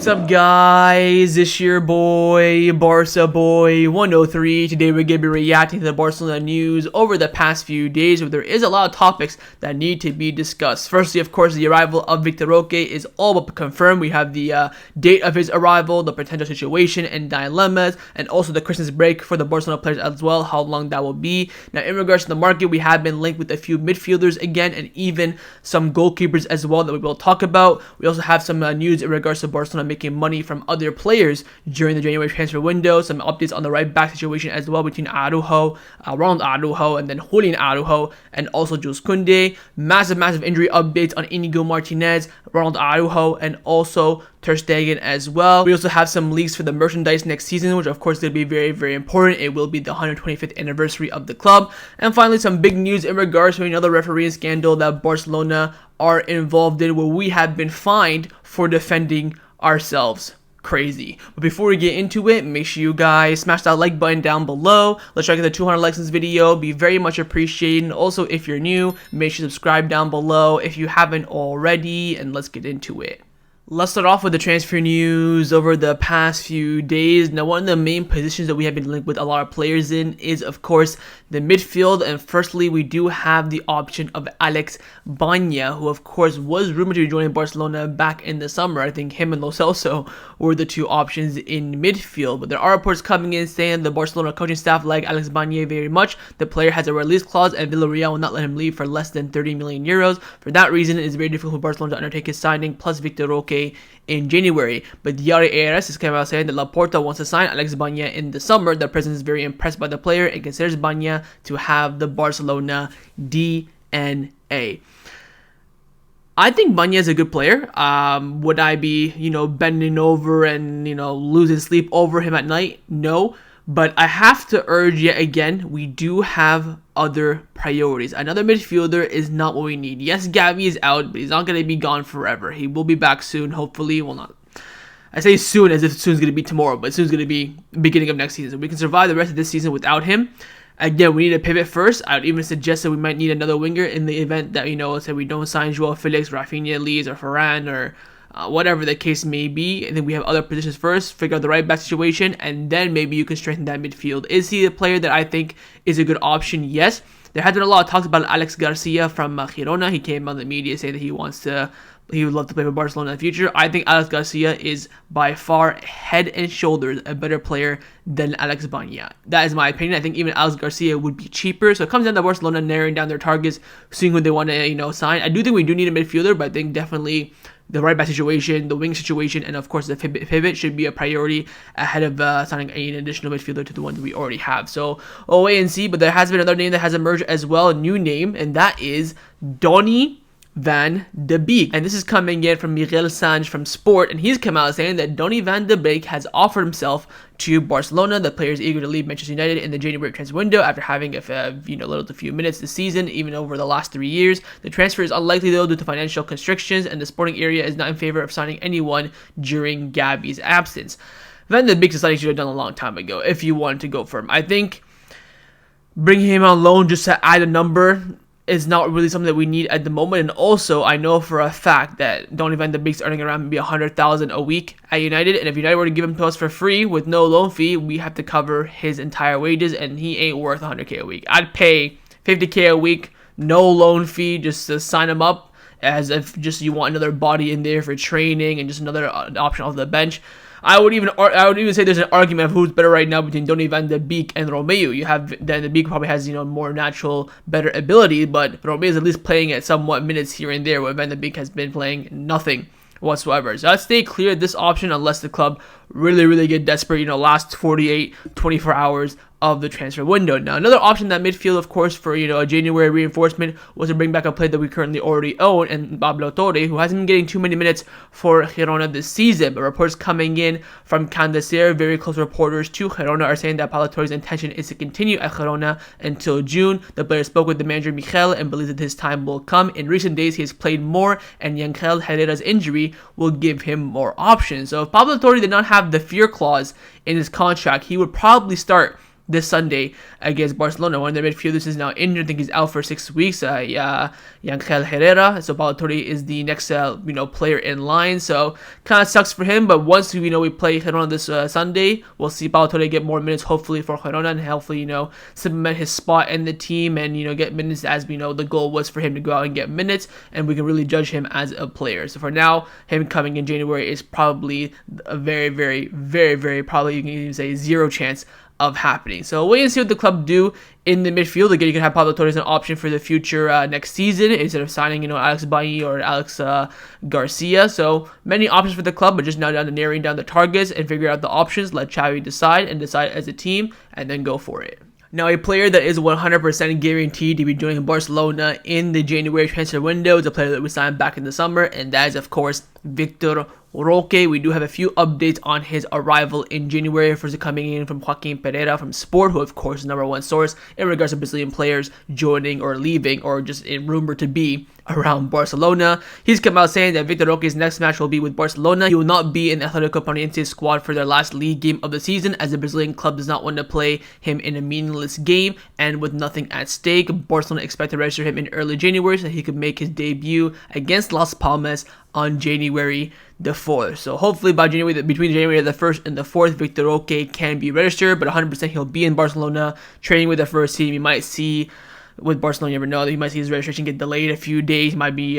What's up, guys? It's your boy, Barca Boy 103. Today we're going to be reacting to the Barcelona news over the past few days, where there is a lot of topics that need to be discussed. Firstly, of course, the arrival of Vitor Roque is all but confirmed. We have the date of his arrival, the potential situation and dilemmas, and also the Christmas break for the Barcelona players as well, how long that will be. Now, in regards to the market, we have been linked with a few midfielders again, and even some goalkeepers as well that we will talk about. We also have some news in regards to Barcelona making money from other players during the January transfer window. Some updates on the right back situation as well between Ronald Araujo and then Julian Araujo, and also Jules Koundé. Massive injury updates on Inigo, Martinez, Ronald Araujo, and also Ter Stegen as well. We also have some leaks for the merchandise next season, which of course will be very important. It will be the 125th anniversary of the club. And finally, some big news in regards to another refereeing scandal that Barcelona are involved in, where we have been fined for defending ourselves. Crazy. But before we get into it, make sure you guys smash that like button down below. Let's try to get the 200 likes in this video. Be very much appreciated. And also, if you're new, make sure to subscribe down below if you haven't already, and let's get into it. Let's start off with the transfer news over the past few days. Now, one of the main positions that we have been linked with a lot of players in is, of course, the midfield. And firstly, we do have the option of Alex Baena, who, of course, was rumored to be joining Barcelona back in the summer. I think him and Lo Celso were the two options in midfield. But there are reports coming in saying the Barcelona coaching staff like Alex Baena very much. The player has a release clause, and Villarreal will not let him leave for less than 30 million euros. For that reason, it is very difficult for Barcelona to undertake his signing, plus Vitor Roque in January. But Diario AS is coming out saying that Laporta wants to sign Alex Baena in the summer. The president is very impressed by the player and considers Baena to have the Barcelona DNA. I think Baena is a good player. Would I be, bending over and, losing sleep over him at night? No. But I have to urge yet again, we do have other priorities. Another midfielder is not what we need. Yes, Gavi is out, but he's not going to be gone forever. He will be back soon, hopefully. Well, not. I say soon as if soon's going to be tomorrow, but soon's going to be beginning of next season. We can survive the rest of this season without him. Again, we need a pivot first. I would even suggest that we might need another winger in the event that, say we don't sign Joao Felix, Rafinha leaves, or Varane, or whatever the case may be. I think we have other positions first, figure out the right back situation, and then maybe you can strengthen that midfield. Is he a player that I think is a good option? Yes. There has been a lot of talks about Alex Garcia from Girona. He came on the media saying that he would love to play for Barcelona in the future. I think Alex Garcia is by far head and shoulders a better player than Alex Baena. That is my opinion. I think even Alex Garcia would be cheaper. So it comes down to Barcelona narrowing down their targets, seeing who they want to sign. I do think we do need a midfielder, but I think definitely the right back situation, the wing situation, and of course the pivot should be a priority ahead of signing an additional midfielder to the one that we already have. So we'll wait and see. But there has been another name that has emerged as well, a new name, and that is Donny van de Beek. And this is coming in from Miguel Sanz from Sport, and he's come out saying that Donny van de Beek has offered himself to Barcelona. The player is eager to leave Manchester United in the January transfer window after having little to few minutes this season, even over the last 3 years. The transfer is unlikely though due to financial constrictions, and the sporting area is not in favor of signing anyone during Gavi's absence. Van de Beek is something you should have done a long time ago if you wanted to go for him. I think bringing him on loan just to add a number is not really something that we need at the moment. And also, I know for a fact that Donny van de Beek's earning around maybe 100,000 a week at United, and if United were to give him to us for free with no loan fee, we have to cover his entire wages, and he ain't worth 100k a week. I'd pay 50k a week, no loan fee, just to sign him up, as if just you want another body in there for training and just another option off the bench. I would even say there's an argument of who's better right now between Donny van de Beek and Romeu. You have Van de Beek probably has more natural, better ability, but Romeu is at least playing at somewhat minutes here and there, where Van de Beek has been playing nothing whatsoever. So I'd stay clear of this option unless the club really get desperate, last 48, 24 hours of the transfer window. Now, another option that midfield, of course, for a January reinforcement was to bring back a player that we currently already own, and Pablo Torre, who hasn't been getting too many minutes for Girona this season. But reports coming in from Candacer, very close reporters to Girona, are saying that Pablo Torre's intention is to continue at Girona until June. The player spoke with the manager Michel and believes that his time will come. In recent days, he has played more, and Yangel Herrera's injury will give him more options. So if Pablo Torre did not have the fear clause in his contract, he would probably start this Sunday against Barcelona. One of their midfielders is now injured. I think he's out for 6 weeks. Yangel Herrera. So Balotore is the next player in line. So kind of sucks for him. But once we play Girona this Sunday, we'll see Balotore get more minutes hopefully for Girona, and hopefully cement his spot in the team and get minutes, as we know the goal was for him to go out and get minutes, and we can really judge him as a player. So for now, him coming in January is probably a very, very, very, very probably, you can even say, zero chance of happening. So wait and see what the club do in the midfield. Again, you can have Pablo Torre as an option for the future next season instead of signing Alex Baena or Alex Garcia. So many options for the club, but just now down to narrowing down the targets and figure out the options. Let Xavi decide as a team, and then go for it. Now, a player that is 100% guaranteed to be joining Barcelona in the January transfer window is a player that we signed back in the summer, and that is, of course, Vitor Roque. We do have a few updates on his arrival in January. First, coming in from Joaquin Pereira from Sport, who of course is the #1 source in regards to Brazilian players joining or leaving, or just in rumor to be around Barcelona. He's come out saying that Vitor Roque's next match will be with Barcelona. He will not be in the Athletico Paranaense squad for their last league game of the season, as the Brazilian club does not want to play him in a meaningless game and with nothing at stake. Barcelona expect to register him in early January so he could make his debut against Las Palmas on January the 4th. So hopefully by between January the 1st and the 4th, Vitor Roque can be registered, but 100% he'll be in Barcelona training with the first team. You might see with Barcelona, you never know, that you might see his registration get delayed a few days. Might be,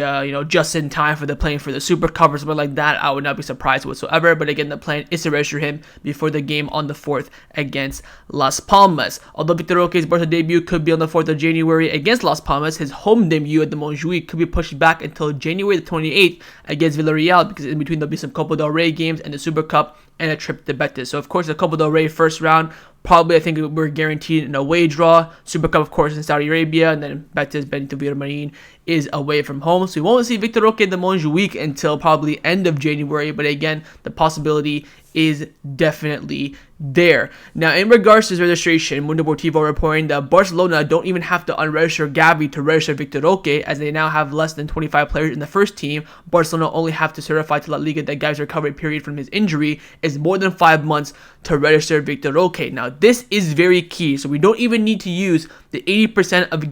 just in time for the playing for the Super Cup or something like that. I would not be surprised whatsoever. But again, the plan is to register him before the game on the 4th against Las Palmas. Although Vitor Roque's Barca debut could be on the 4th of January against Las Palmas, his home debut at the Montjuic could be pushed back until January the 28th against Villarreal, because in between there'll be some Copa del Rey games and the Super Cup and a trip to Betis. So of course the Copa del Rey first round, probably I think we're guaranteed an away draw. Super Cup of course in Saudi Arabia, and then Betis Benito Villamarin is away from home. So we won't see Vitor Roque in the Montjuic until probably end of January, but again, the possibility is definitely there. Now, in regards to his registration, Mundo Deportivo reporting that Barcelona don't even have to unregister Gavi to register Vitor Roque, as they now have less than 25 players in the first team. Barcelona only have to certify to La Liga that Gavi's recovery period from his injury is more than 5 months to register Vitor Roque. Now, this is very key, so we don't even need to use the 80% of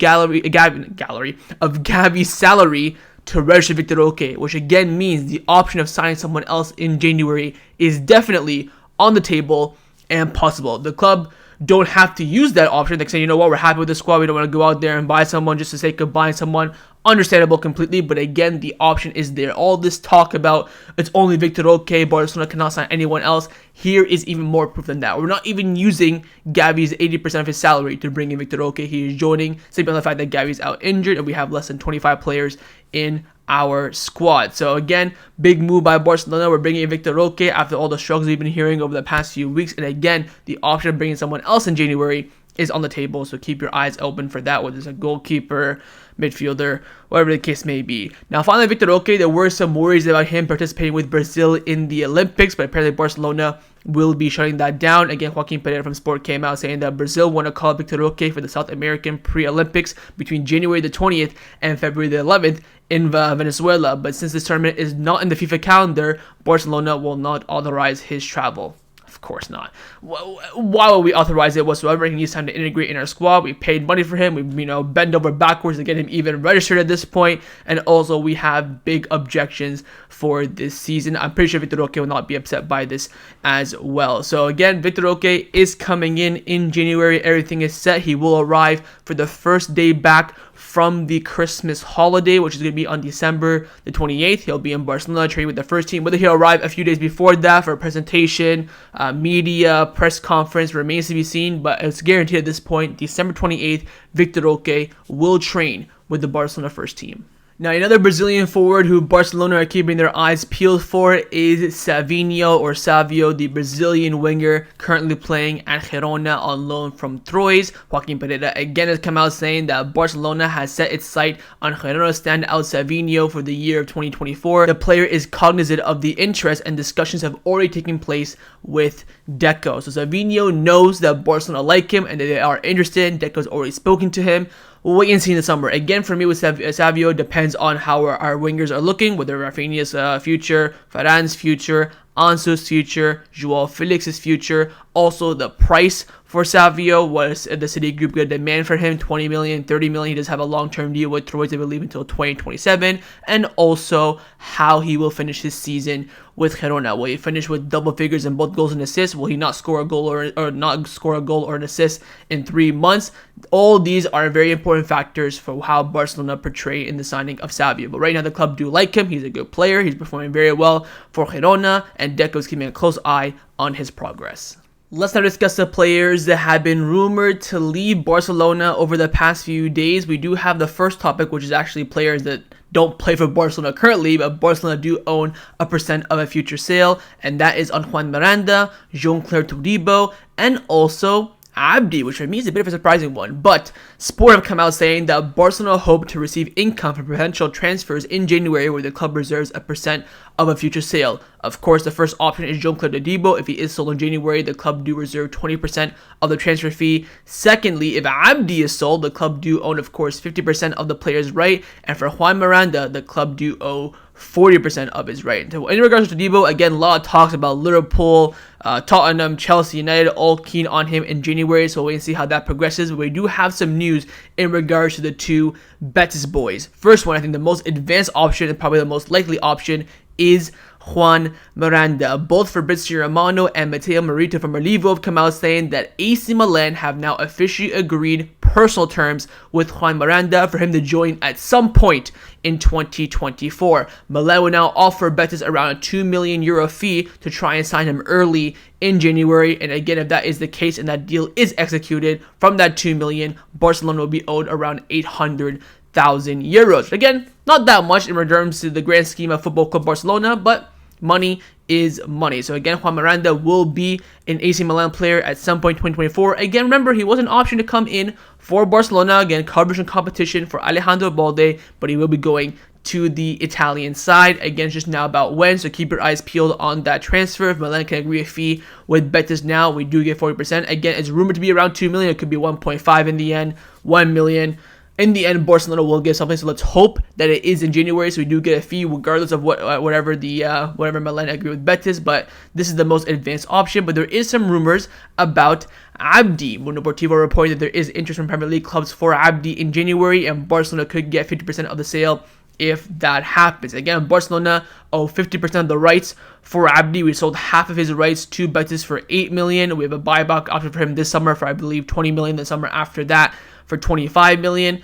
Gavi's salary to register Vitor Roque, which again means the option of signing someone else in January is definitely on the table and possible. The club don't have to use that option. They say, you know what, we're happy with the squad, we don't want to go out there and buy someone just for the sake of buying someone. Understandable completely, but again, the option is there. All this talk about it's only Vitor Roque, Barcelona cannot sign anyone else, here is even more proof than that. We're not even using Gavi's 80% of his salary to bring in Vitor Roque. He is joining simply on the fact that Gavi's out injured and we have less than 25 players in our squad. So again, big move by Barcelona. We're bringing in Vitor Roque after all the struggles we've been hearing over the past few weeks, and again, the option of bringing someone else in January is on the table, so keep your eyes open for that, whether it's a goalkeeper, midfielder, whatever the case may be. Now, finally, Vitor Roque, there were some worries about him participating with Brazil in the Olympics, but apparently Barcelona will be shutting that down. Again, Joaquin Pereira from Sport came out saying that Brazil want to call Vitor Roque for the South American pre-Olympics between January the 20th and February the 11th in Venezuela, but since this tournament is not in the FIFA calendar, Barcelona will not authorize his travel. Of course not. Why would we authorize it whatsoever? He needs time to integrate in our squad. We paid money for him. We bend over backwards to get him even registered at this point. And also we have big objections for this season. I'm pretty sure Vitor Roque will not be upset by this as well. So again, Vitor Roque is coming in January. Everything is set. He will arrive for the first day back from the Christmas holiday, which is going to be on December the 28th. He'll be in Barcelona training with the first team. Whether he'll arrive a few days before that for a presentation, media, press conference remains to be seen, but it's guaranteed at this point, December 28th, Vitor Roque will train with the Barcelona first team. Now, another Brazilian forward who Barcelona are keeping their eyes peeled for is Savinho, or Savio, the Brazilian winger currently playing at Girona on loan from Troyes. Joaquin Pereira again has come out saying that Barcelona has set its sight on Girona standout Savinho for the year of 2024. The player is cognizant of the interest, and discussions have already taken place with Deco. So Savinho knows that Barcelona like him and that they are interested. Deco's already spoken to him. We'll wait and see in the summer. Again, for me with Savio, depends on how our wingers are looking, whether Rafinha's future, Varane's future. Ansu's future, Joao Felix's future, also the price for Savinho. Was the City Group going to demand for him? 20 million, 30 million. He does have a long-term deal with Troyes, I believe, until 2027. And also how he will finish his season with Girona. Will he finish with double figures in both goals and assists? Will he not score a goal or not score a goal or an assist in 3 months? All these are very important factors for how Barcelona portray in the signing of Savinho. But right now the club do like him. He's a good player. He's performing very well for Girona, and Deco's keeping a close eye on his progress. Let's now discuss the players that have been rumored to leave Barcelona over the past few days. We do have the first topic, which is actually players that don't play for Barcelona currently, but Barcelona do own a percent of a future sale, and that is on Juan Miranda, Jean-Claire Todibo, and also Abdi, which for me is a bit of a surprising one. But Sport have come out saying that Barcelona hope to receive income from potential transfers in January, where the club reserves a percent of a future sale. Of course, the first option is Jean-Claire Todibo. If he is sold in January, the club do reserve 20% of the transfer fee. Secondly, if Abdi is sold, the club do own, of course, 50% of the player's right. And for Juan Miranda, the club do owe 40% of his right. So in regards to Todibo, again, a lot of talks about Liverpool, Tottenham, Chelsea, United, all keen on him in January. So we'll wait and see how that progresses. But we do have some news in regards to the two Betis boys. First one, I think the most advanced option and probably the most likely option is Juan Miranda. Both Fabrizio Romano and Matteo Marito from Olivo have come out saying that AC Milan have now officially agreed personal terms with Juan Miranda for him to join at some point in 2024. Milan will now offer Betis around a €2 million fee to try and sign him early in January. And again, if that is the case and that deal is executed, from that €2 million, Barcelona will be owed around 800,000 euros. Again, not that much in terms to the grand scheme of Football Club Barcelona, but money is money. So again, Juan Miranda will be an AC Milan player at some point in 2024. Again, remember, he was an option to come in for Barcelona. Again, coverage and competition for Alejandro Balde, but he will be going to the Italian side. Again, it's just now about when, so keep your eyes peeled on that transfer. If Milan can agree a fee with Betis now, we do get 40%. Again, it's rumored to be around 2 million. It could be 1.5 in the end, 1 million. In the end, Barcelona will get something, so let's hope that it is in January, so we do get a fee regardless of whatever Milan agree with Betis. But this is the most advanced option. But there is some rumors about Abdi. Mundo Deportivo reported that there is interest from Premier League clubs for Abdi in January, and Barcelona could get 50% of the sale if that happens. Again, Barcelona owe 50% of the rights for Abdi. We sold half of his rights to Betis for 8 million. We have a buyback option for him this summer for, I believe, 20 million. The summer after that for 25 million.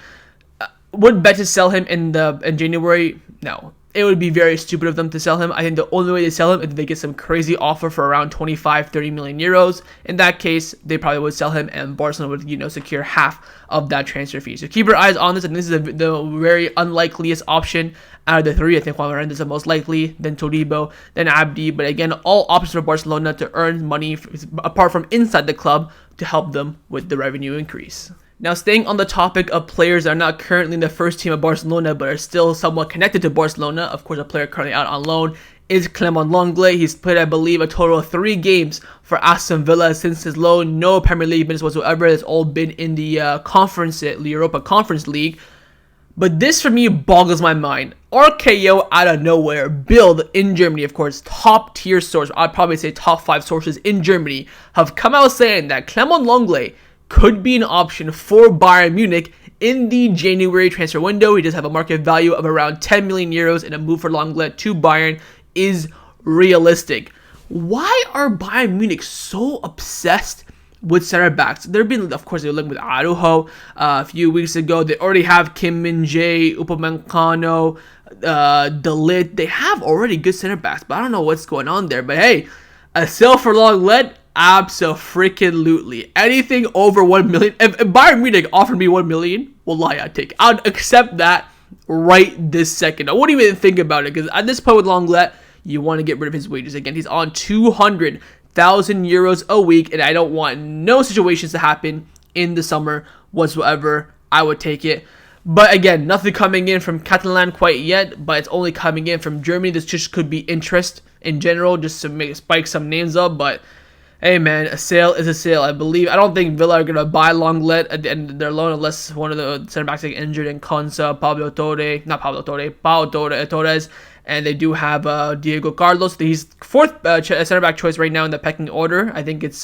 Would Betis sell him in January? No. It would be very stupid of them to sell him. I think the only way they sell him is if they get some crazy offer for around 25-30 million euros. In that case, they probably would sell him, and Barcelona would, secure half of that transfer fee. So keep your eyes on this, and this is the very unlikeliest option out of the three. I think Juan Miranda is the most likely, then Todibo, then Abdi. But again, all options for Barcelona to earn money apart from inside the club to help them with the revenue increase. Now, staying on the topic of players that are not currently in the first team of Barcelona but are still somewhat connected to Barcelona, of course, a player currently out on loan is Clement Lenglet. He's played, I believe, a total of 3 games for Aston Villa since his loan. No Premier League minutes whatsoever. It's all been in the Europa Conference League. But this, for me, boggles my mind. RKO out of nowhere, Bild in Germany, of course, top tier source, I'd probably say top 5 sources in Germany, have come out saying that Clement Lenglet could be an option for Bayern Munich in the January transfer window. He does have a market value of around 10 million euros, and a move for Lenglet to Bayern is realistic. Why are Bayern Munich so obsessed with center backs? They've been, of course, they were looking with Araujo a few weeks ago. They already have Kim Min-jae, Upamecano, De Ligt. They have already good center backs, but I don't know what's going on there. But hey, a sale for Lenglet, absolutely. Anything over 1 million. If Bayern Munich offered me 1 million, wallahi, I'd take it. I'd accept that right this second. I wouldn't even think about it, because at this point with Lenglet, you want to get rid of his wages. Again, he's on 200,000 euros a week, and I don't want no situations to happen in the summer whatsoever. I would take it. But again, nothing coming in from Catalan quite yet, but it's only coming in from Germany. This just could be interest in general, just to spike some names up. But hey man, a sale is a sale. I don't think Villa are going to buy Lenglet at the end of their loan unless one of the center backs get injured, and Konsa, Pau Torres, And they do have Diego Carlos. He's fourth center back choice right now in the pecking order. I think it's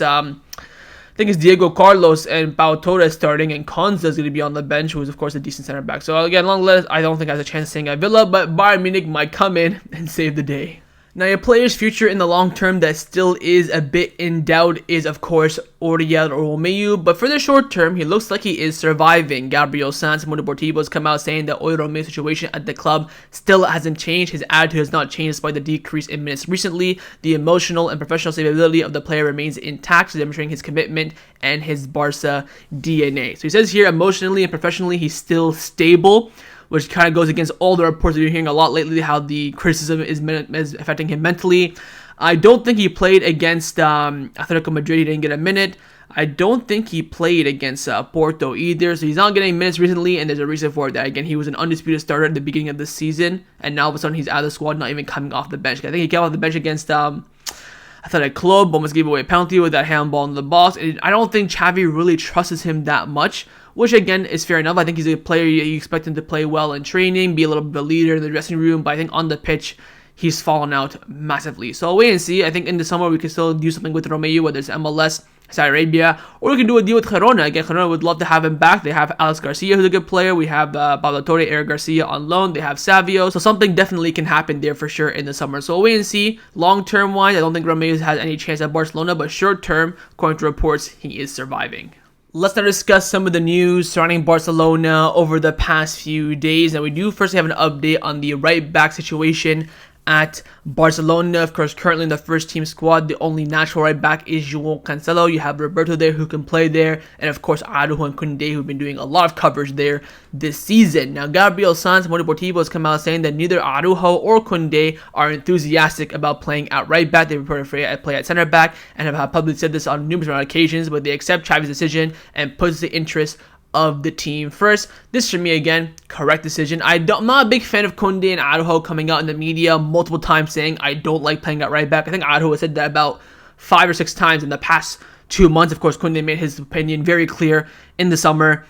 Diego Carlos and Pau Torres starting, and Konza is going to be on the bench, who is, of course, a decent center back. So, again, long list, I don't think has a chance of staying at Villa, but Bayern Munich might come in and save the day. Now, a player's future in the long term that still is a bit in doubt is, of course, Oriol Romeu, but for the short term, he looks like he is surviving. Gabriel Sanz from Mundo Deportivo has come out saying that Oriol Romeu's situation at the club still hasn't changed. His attitude has not changed despite the decrease in minutes recently. The emotional and professional stability of the player remains intact, demonstrating his commitment and his Barca DNA. So he says here, emotionally and professionally, he's still stable, which kind of goes against all the reports that you're hearing a lot lately, how the criticism is affecting him mentally. I don't think he played against Atletico Madrid. He didn't get a minute. I don't think he played against Porto either, so he's not getting minutes recently, and there's a reason for that. Again, he was an undisputed starter at the beginning of the season, and now all of a sudden he's out of the squad, not even coming off the bench. I think he came off the bench against Athletic Club, almost gave away a penalty with that handball in the box, and I don't think Xavi really trusts him that much, which again is fair enough. I think he's a player you expect him to play well in training, be a little bit of a leader in the dressing room, but I think on the pitch, he's fallen out massively. So I'll wait and see. I think in the summer we can still do something with Romeu, whether it's MLS, Saudi Arabia, or we can do a deal with Girona. Again, Girona would love to have him back. They have Alex Garcia, who's a good player. We have Pablo Torre, Eric Garcia on loan. They have Savio. So something definitely can happen there for sure in the summer. So we'll wait and see. Long-term wise, I don't think Romeu has any chance at Barcelona, but short-term, according to reports, he is surviving. Let's now discuss some of the news surrounding Barcelona over the past few days. And we do first have an update on the right back situation at Barcelona. Of course, currently in the first team squad, the only natural right back is João Cancelo. You have Roberto there who can play there, and of course Araujo and Koundé, who've been doing a lot of coverage there this season. Now, Gabriel Sanz from Mundo Deportivo has come out saying that neither Araujo or Koundé are enthusiastic about playing at right back. They prefer to play at center back, and have publicly said this on numerous occasions, but they accept Xavi's decision and puts the interest of the team first. This, for me, again, correct decision. I'm not a big fan of Koundé and Araujo coming out in the media multiple times saying I don't like playing at right back. I think Araujo has said that about 5 or 6 times in the past 2 months. Of course, Koundé made his opinion very clear in the summer.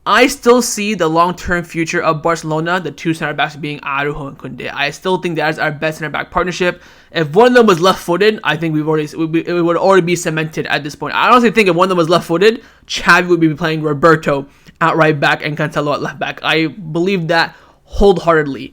I still see the long-term future of Barcelona, the two center backs being Araujo and Koundé. I still think that is our best center back partnership. If one of them was left-footed, I think it would already be cemented at this point. I honestly think if one of them was left-footed, Xavi would be playing Roberto at right back and Cancelo at left back. I believe that wholeheartedly.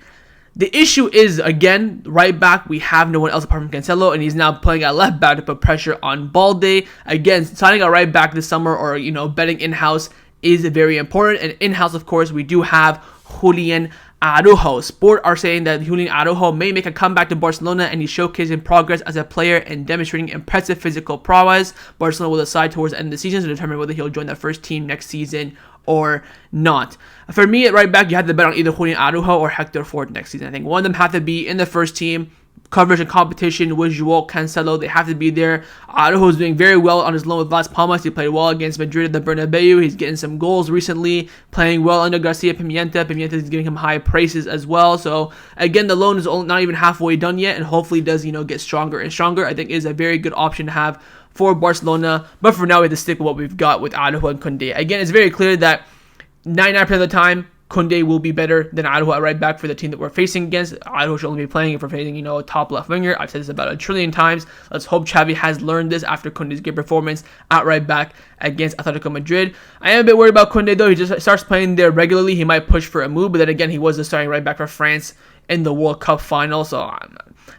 The issue is, again, right back, we have no one else apart from Cancelo, and he's now playing at left back to put pressure on Balde. Again, signing a right back this summer or, betting in-house is very important. And in-house, of course, we do have Julian Araujo. Sport are saying that Julian Araujo may make a comeback to Barcelona, and he's showcasing progress as a player and demonstrating impressive physical prowess. Barcelona will decide towards the end of the season to determine whether he'll join the first team next season or not. For me, at right back, you have to bet on either Julian Araujo or Hector Ford next season. I think one of them have to be in the first team. Coverage and competition with João Cancelo, they have to be there. Araujo is doing very well on his loan with Las Palmas. He played well against Madrid at the Bernabeu. He's getting some goals recently, playing well under Garcia Pimienta. Pimienta is giving him high praises as well. So again, the loan is not even halfway done yet, and hopefully does get stronger and stronger. I think is a very good option to have for Barcelona. But for now, we have to stick with what we've got with Araujo and Koundé. Again, it's very clear that 99% of the time, Koundé will be better than Araujo at right back for the team that we're facing against. Araujo should only be playing if we're facing, a top left winger. I've said this about 1 trillion times. Let's hope Xavi has learned this after Koundé's good performance at right back against Atletico Madrid. I am a bit worried about Koundé though. He just starts playing there regularly. He might push for a move, but then again, he was the starting right back for France in the World Cup final, so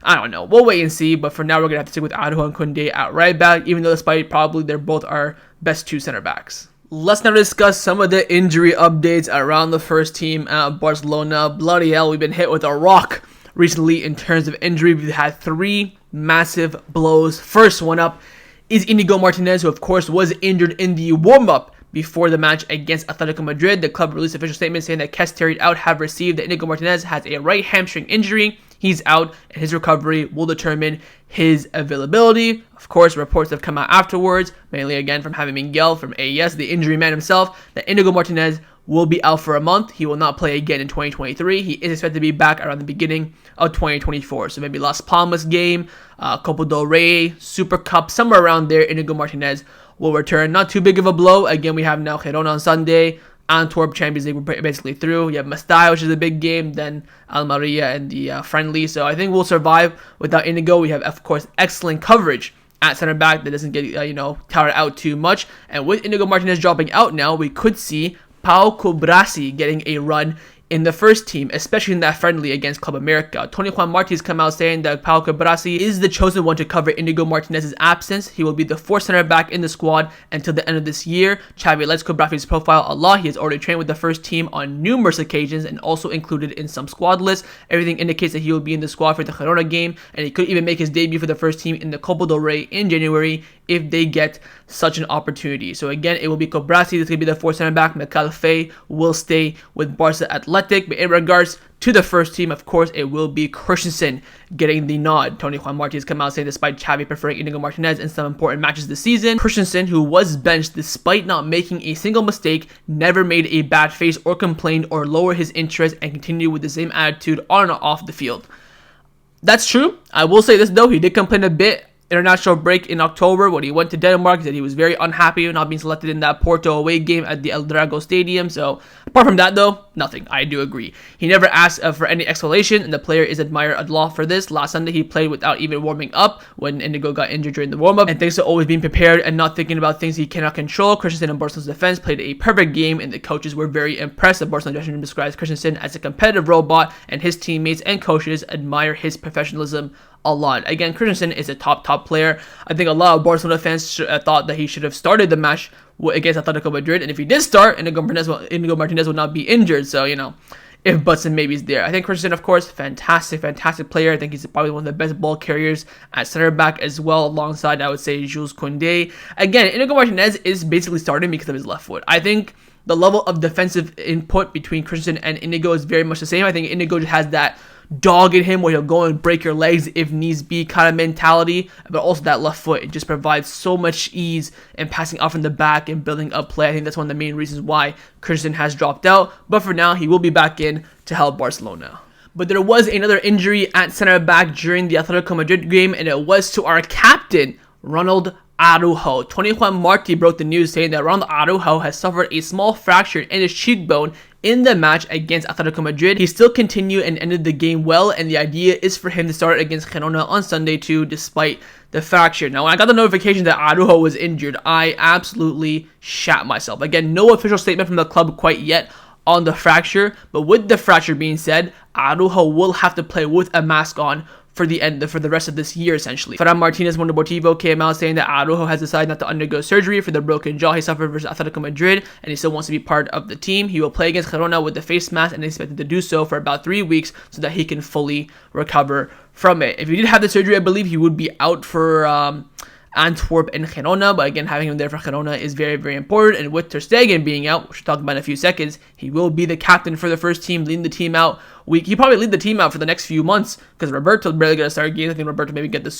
I don't know. We'll wait and see, but for now, we're going to have to stick with Araujo and Koundé at right back, even though despite probably they're both our best 2 center backs. Let's now discuss some of the injury updates around the first team at Barcelona. Bloody hell, we've been hit with a rock recently in terms of injury. We've had 3 massive blows. First one up is Inigo Martinez, who of course was injured in the warm-up before the match against Atletico Madrid. The club released an official statement saying that tests carried out have received that Inigo Martinez has a right hamstring injury. He's out, and his recovery will determine his availability. Of course, reports have come out afterwards, mainly again from Javi Miguel from AES, the injury man himself, that Inigo Martinez will be out for a month. He will not play again in 2023. He is expected to be back around the beginning of 2024. So maybe Las Palmas game, Copa del Rey, Super Cup, somewhere around there, Inigo Martinez will return. Not too big of a blow. Again, we have now Girona on Sunday, Antwerp Champions League, we're basically through. You have Mestalla, which is a big game, then Almeria and the friendly. So I think we'll survive without Inigo. We have, of course, excellent coverage at center back that doesn't get, tired out too much. And with Inigo Martinez dropping out now, we could see Pau Cubarsí getting a run in the first team, especially in that friendly against Club America. Tony Juan Martínez come out saying that Pau Cubarsí is the chosen one to cover Inigo Martinez's absence. He will be the fourth center back in the squad until the end of this year. Xavi likes Cubarasí's profile a lot. He has already trained with the first team on numerous occasions and also included in some squad lists. Everything indicates that he will be in the squad for the Girona game, and he could even make his debut for the first team in the Copa del Rey in January if they get such an opportunity. So again, it will be Cubarsí that's going to be the fourth center back. McAlfay will stay with Barca Athletic. But in regards to the first team, of course, it will be Christensen getting the nod. Tony Juan Martínez come out saying despite Xavi preferring Inigo Martinez in some important matches this season, Christensen, who was benched despite not making a single mistake, never made a bad face or complained or lowered his interest and continued with the same attitude on and off the field. That's true. I will say this though, he did complain a bit international break in October when he went to Denmark. He said he was very unhappy with not being selected in that Porto away game at the El Drago Stadium. So apart from that though, nothing. I do agree. He never asked for any explanation, and the player is admired a lot for this. Last Sunday he played without even warming up when Inigo got injured during the warm-up, and thanks to always being prepared and not thinking about things he cannot control, Christensen and Barcelona's defense played a perfect game, and the coaches were very impressed. The Barcelona dressing room describes Christensen as a competitive robot, and his teammates and coaches admire his professionalism a lot. Again, Christensen is a top player. I think a lot of Barcelona fans thought that he should have started the match against Atletico Madrid, and if he did start, Inigo Martinez will not be injured. So, if buts and maybes there. I think Christensen, of course, fantastic player. I think he's probably one of the best ball carriers at center back as well, alongside, I would say, Jules Koundé. Again, Inigo Martinez is basically starting because of his left foot. I think the level of defensive input between Christensen and Inigo is very much the same. I think Inigo just has that dog in him where he'll go and break your legs if needs be kind of mentality, but also that left foot, it just provides so much ease in passing off from the back and building up play. I think that's one of the main reasons why Christensen has dropped out, but for now he will be back in to help Barcelona. But there was another injury at center back during the Atletico Madrid game, and it was to our captain, Ronald Araujo. Tony Juan Martí broke the news saying that Ronald Araujo has suffered a small fracture in his cheekbone in the match against Atletico Madrid. He still continued and ended the game well, and the idea is for him to start against Girona on Sunday too, despite the fracture. Now, when I got the notification that Araujo was injured, I absolutely shat myself. Again, no official statement from the club quite yet on the fracture, but with the fracture being said, Araujo will have to play with a mask on for the rest of this year, essentially. Ferran Martinez from Deportivo came out saying that Araujo has decided not to undergo surgery for the broken jaw he suffered versus Atletico Madrid, and he still wants to be part of the team. He will play against Girona with the face mask and is expected to do so for about 3 weeks so that he can fully recover from it. If he did have the surgery, I believe he would be out for Antwerp and Girona, but again, having him there for Girona is very, very important. And with Ter Stegen being out, which we'll talk about in a few seconds, he will be the captain for the first team, leading the team out. He probably lead the team out for the next few months because Roberto's barely going to start games. I think Roberto maybe get the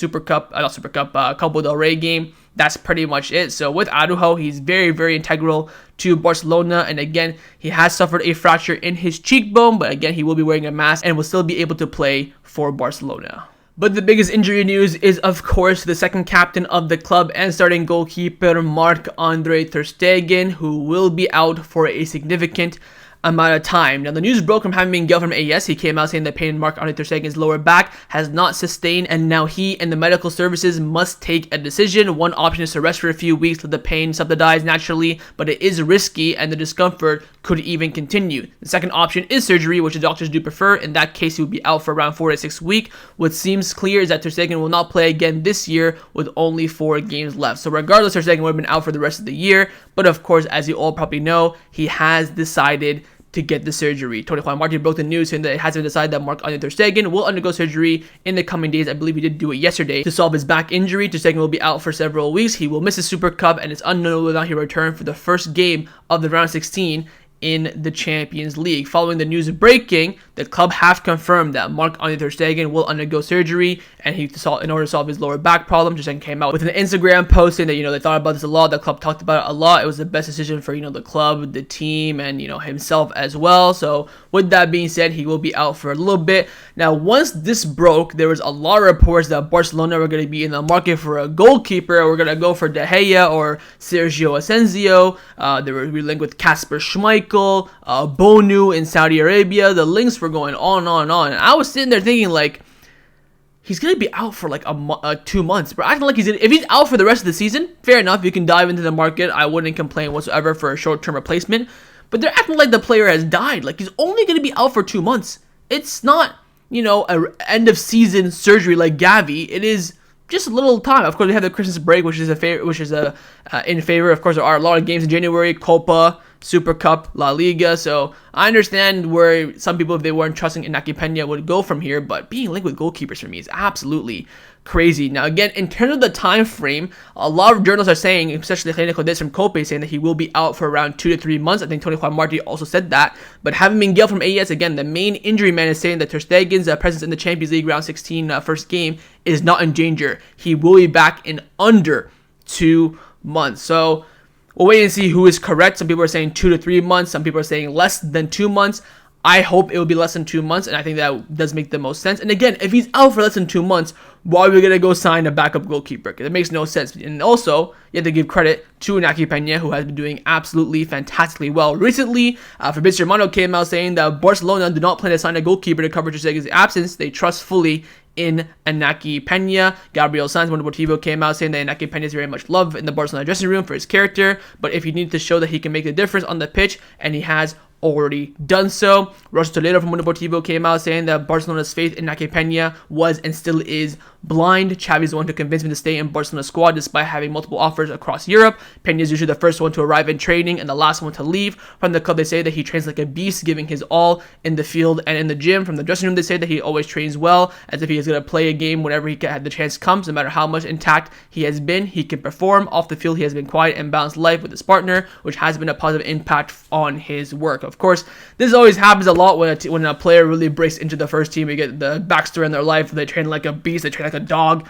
Copa del Rey game. That's pretty much it. So with Araujo, he's very, very integral to Barcelona. And again, he has suffered a fracture in his cheekbone, but again, he will be wearing a mask and will still be able to play for Barcelona. But the biggest injury news is, of course, the second captain of the club and starting goalkeeper Marc-Andre Ter Stegen, who will be out for a significant amount of time. Now, the news broke from Jaime Miguel from AS. He came out saying that pain in Marc-Andre Ter Stegen's lower back has not sustained, and now he and the medical services must take a decision. One option is to rest for a few weeks, let the pain subside naturally, but it is risky and the discomfort could even continue. The second option is surgery, which the doctors do prefer. In that case, he will be out for around 4 to 6 weeks. What seems clear is that Ter Stegen will not play again this year with only 4 games left. So regardless, Ter Stegen would have been out for the rest of the year, but of course, as you all probably know, he has decided to get the surgery. Tony Juan Martí broke the news saying that it has been decided that Marc-Andre Ter Stegen will undergo surgery in the coming days. I believe he did do it yesterday to solve his back injury. Ter Stegen will be out for several weeks. He will miss the Super Cup, and it's unknown whether or not he will return for the first game of the round of 16 in the Champions League. Following the news breaking, the club have confirmed that Marc-Andre Ter Stegen will undergo surgery, and in order to solve his lower back problem. Ter Stegen came out with an Instagram post saying that they thought about this a lot. The club talked about it a lot. It was the best decision for the club, the team, and himself as well. So with that being said, he will be out for a little bit. Now, once this broke, there was a lot of reports that Barcelona were going to be in the market for a goalkeeper. We're going to go for De Gea or Sergio Asensio. They were linked with Kasper Schmeichel. Michael, Bonu in Saudi Arabia. The links were going on and on and on. And I was sitting there thinking, like, he's going to be out for like 2 months. But acting like if he's out for the rest of the season, fair enough. You can dive into the market. I wouldn't complain whatsoever for a short-term replacement. But they're acting like the player has died. Like, he's only going to be out for 2 months. It's not, a end-of-season surgery like Gavi. It is just a little time. Of course, we have the Christmas break, which is in favor. Of course, there are a lot of games in January, Copa, Super Cup, La Liga. So I understand where some people, if they weren't trusting Inaki Pena, would go from here. But being linked with goalkeepers for me is absolutely crazy. Now, again, in terms of the time frame, a lot of journalists are saying, especially Athletico from Copa, saying that he will be out for around 2 to 3 months. I think Tony Juan Martí also said that. But having Miguel from AES, again, the main injury man, is saying that Ter Stegen's presence in the Champions League round 16 first game is not in danger. He will be back in under 2 months. So we'll wait and see who is correct. Some people are saying 2 to 3 months. Some people are saying less than 2 months. I hope it will be less than 2 months, and I think that does make the most sense. And again, if he's out for less than 2 months, why are we going to go sign a backup goalkeeper? Because it makes no sense. And also, you have to give credit to Inaki Pena, who has been doing absolutely fantastically well. Recently, Fabrizio Romano came out saying that Barcelona do not plan to sign a goalkeeper to cover Ter Stegen's absence. They trust fully in Inaki Pena. Gabriel Sanz, Mundo Deportivo, came out saying that Inaki Pena is very much loved in the Barcelona dressing room for his character, but if he needs to show that he can make a difference on the pitch, and he has already done so. Roger Toledo from Mundo Deportivo came out saying that Barcelona's faith in Inaki Pena was and still is blind. Xavi's the one to convince him to stay in Barcelona's squad despite having multiple offers across Europe. Pena is usually the first one to arrive in training and the last one to leave. From the club, they say that he trains like a beast, giving his all in the field and in the gym. From the dressing room, they say that he always trains well, as if he is going to play a game whenever the chance comes. No matter how much intact he has been, he can perform. Off the field, he has been quiet and balanced life with his partner, which has been a positive impact on his work. Of course, this always happens a lot when a player really breaks into the first team. You get the backstory in their life. They train like a beast. They train like a dog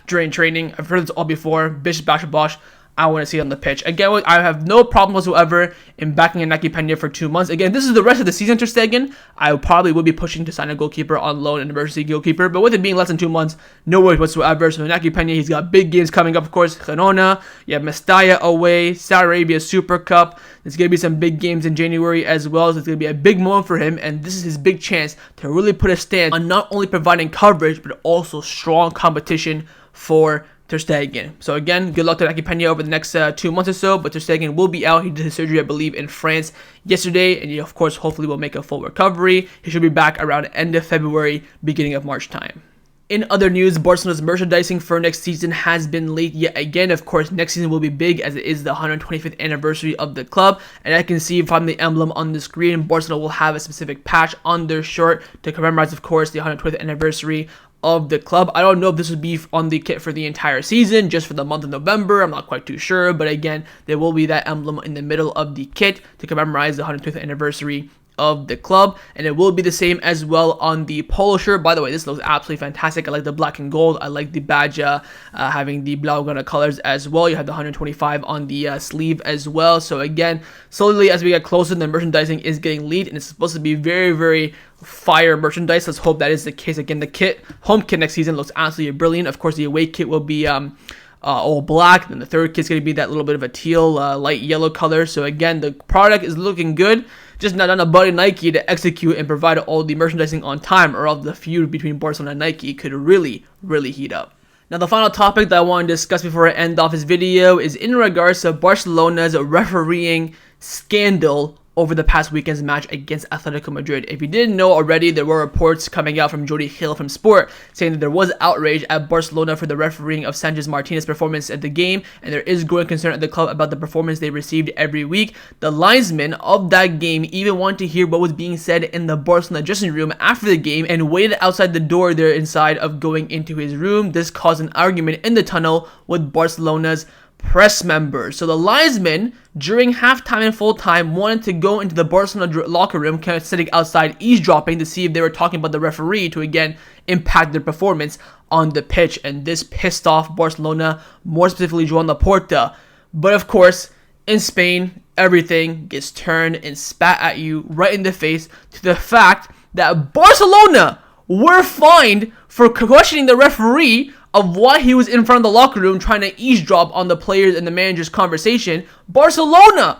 during training. I've heard this all before. Bish, bash, bosh. I want to see it on the pitch. Again, I have no problem whatsoever in backing Inaki Pena for 2 months. Again, this is the rest of the season, Ter Stegen. I probably would be pushing to sign a goalkeeper on loan, an emergency goalkeeper. But with it being less than 2 months, no worries whatsoever. So Inaki Pena, he's got big games coming up, of course. Girona, you have Mestalla away, Saudi Arabia Super Cup. There's going to be some big games in January as well. So it's going to be a big moment for him. And this is his big chance to really put a stand on not only providing coverage, but also strong competition for Ter Stegen. So again, good luck to Inaki Pena over the next 2 months or so, but Ter Stegen will be out. He did his surgery, I believe, in France yesterday, and he, of course, hopefully will make a full recovery. He should be back around end of February, beginning of March time. In other news, Barcelona's merchandising for next season has been leaked yet again. Of course, next season will be big as it is the 125th anniversary of the club. And I can see from the emblem on the screen, Barcelona will have a specific patch on their shirt to commemorate, of course, the 120th anniversary of the club. I don't know if this would be on the kit for the entire season, just for the month of November. I'm not quite too sure. But again, there will be that emblem in the middle of the kit to commemorate the 120th anniversary of the club, and it will be the same as well on the polo shirt. By the way, this looks absolutely fantastic. I like the black and gold. I like the badge having the blaugrana colors as well. You have the 125 on the sleeve as well. So again, slowly as we get closer, the merchandising is getting leaked, and it's supposed to be very, very fire merchandise. Let's hope that is the case. Again, the home kit next season looks absolutely brilliant. Of course, the away kit will be all black, and the third kit's going to be that little bit of a teal, light yellow color. So again, the product is looking good. Just not on about Nike to execute and provide all the merchandising on time, or else the feud between Barcelona and Nike could really, really heat up. Now, the final topic that I want to discuss before I end off this video is in regards to Barcelona's refereeing scandal over the past weekend's match against Atletico Madrid. If you didn't know already, there were reports coming out from Jordi Hill from Sport saying that there was outrage at Barcelona for the refereeing of Sanchez Martinez's performance at the game, and there is growing concern at the club about the performance they received every week. The linesman of that game even wanted to hear what was being said in the Barcelona dressing room after the game and waited outside the door there inside of going into his room. This caused an argument in the tunnel with Barcelona's press members. So the linesman during halftime and full time wanted to go into the Barcelona locker room, kind of sitting outside eavesdropping to see if they were talking about the referee to again impact their performance on the pitch, and this pissed off Barcelona, more specifically Joan Laporta. But of course, in Spain, everything gets turned and spat at you right in the face, to the fact that Barcelona were fined for questioning the referee of why he was in front of the locker room trying to eavesdrop on the players and the manager's conversation. Barcelona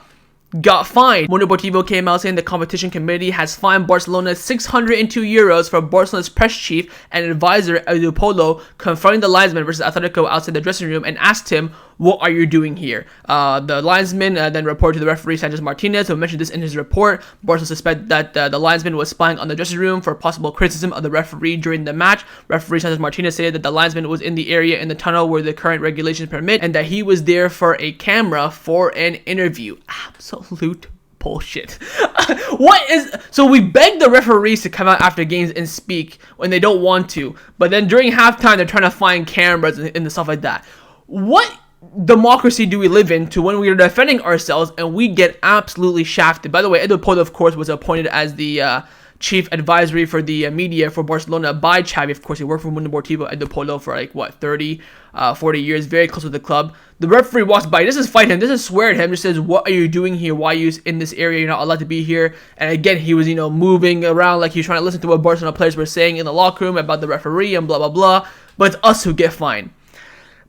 got fined. Mundo Deportivo came out saying the competition committee has fined Barcelona €602 for Barcelona's press chief and advisor Edu Polo confronting the linesman versus Atletico outside the dressing room and asked him, "What are you doing here?" The linesman then reported to the referee Sanchez Martinez, who mentioned this in his report. Barca suspect that the linesman was spying on the dressing room for possible criticism of the referee during the match. Referee Sanchez Martinez said that the linesman was in the area in the tunnel where the current regulations permit and that he was there for a camera for an interview. Absolute bullshit. So we beg the referees to come out after games and speak when they don't want to, but then during halftime they're trying to find cameras and stuff like that. What democracy do we live in to when we are defending ourselves and we get absolutely shafted? By the way, Edu Polo, of course, was appointed as the chief advisory for the media for Barcelona by Xavi. Of course, he worked for Mundo Deportivo Edu Polo for 40 years, very close with the club. The referee walks by, doesn't fight him, doesn't swear at him, just says, "What are you doing here? Why are you in this area? You're not allowed to be here." And again, he was, moving around like he was trying to listen to what Barcelona players were saying in the locker room about the referee and blah, blah, blah. But it's us who get fined.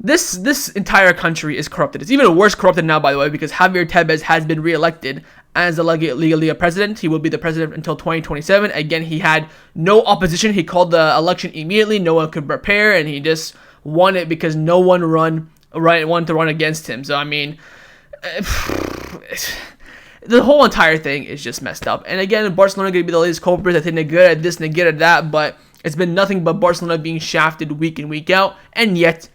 This entire country is corrupted. It's even worse corrupted now, by the way, because Javier Tebas has been re-elected as the Liga president. He will be the president until 2027. Again, he had no opposition. He called the election immediately. No one could prepare, and he just won it because no one wanted to run against him. So, I mean, the whole entire thing is just messed up. And again, Barcelona going to be the latest culprit. I think they're good at this and they're good at that, but it's been nothing but Barcelona being shafted week in, week out, and yet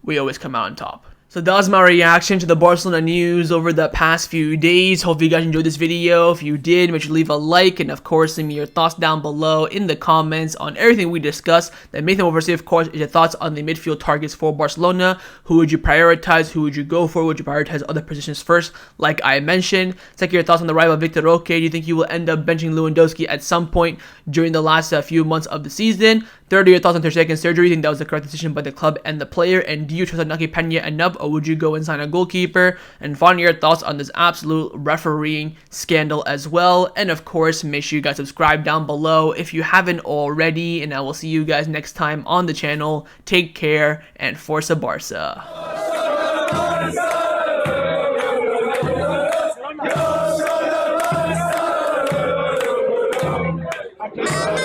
we always come out on top. So that was my reaction to the Barcelona news over the past few days. Hope you guys enjoyed this video. If you did, make sure to leave a like, and of course, leave me your thoughts down below in the comments on everything we discussed. The main thing we'll see, of course, is your thoughts on the midfield targets for Barcelona. Who would you prioritize? Who would you go for? Would you prioritize other positions first, like I mentioned? Second, your thoughts on the rival Vitor Roque. Do you think you will end up benching Lewandowski at some point during the last few months of the season? Third, your thoughts on Ter Stegen surgery. Do you think that was the correct decision by the club and the player? And do you trust Inaki Pena enough, or would you go and sign a goalkeeper? And finally, your thoughts on this absolute refereeing scandal as well. And of course, make sure you guys subscribe down below if you haven't already. And I will see you guys next time on the channel. Take care and Forza Barca. Yeah.